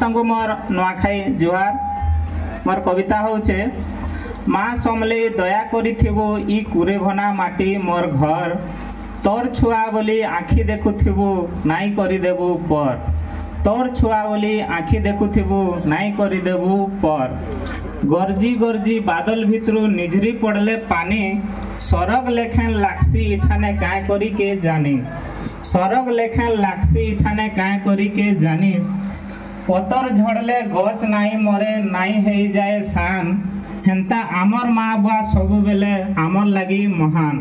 मोर नुआखाई जुहार मोर कविता होचे माँ समले दया करिथिबो ई कुरे भना माटी मोर घर तोर छुआ बोली आखि देखुथिबो नाई करि देबु पर तोर छुआ बोली आखि देखुथिबो नाई करि देबु पर गरजी गरजी बादल भितरु निजरी पड़ले पानी सरग लेखेन लाक्सी इठाने काय करी के जानी सरग लेखेन लाक्सी इठाने काय करी के जानी पतर झड़ले गच नाई मरे नाई हेई जाए सान हेंता आमर माँ बुआ सबु बेले आमर लगी महान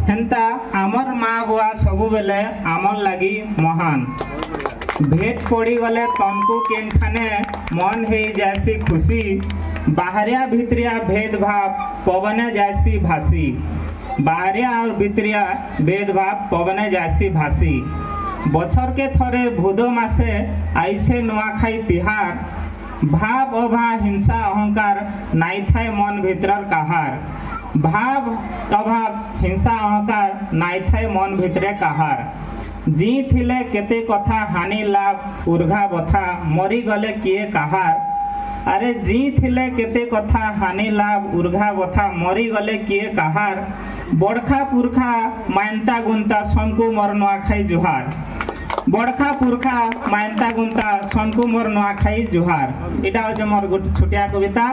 हेंता आमर माँ बुआ सबु बेले आमर लगी महान भेट पड़ी गले तमकु केनखाने मन हेई जासी खुशी बाहरिया भितरिया भेदभाव पवने जासी भासी बाहरिया और भितरिया भेदभाव पवने जासी भासी बछर के थरे भूदो मासे आइछे नुआखाई तिहार भाव अभा हिंसा अहंकार नाई थाए मन भितर काहार भाव अभाव हिंसा अहंकार नाई थाए मन भितरे काहार जी थिले केते कथा हानि लाभ उर्घा बथा मरी गले किए काहार अरे जी थिले केते कथा हानि लाभ उर्घा बथा मरी गले किए काहार बड़खा पुरखा मानता गुंता समकु मोर नुआखाई जुहार बड़खा पुरखा मानता गुंता समकु मोर नुआखाई जुहार इटा होचे मोर छोटिया कविता।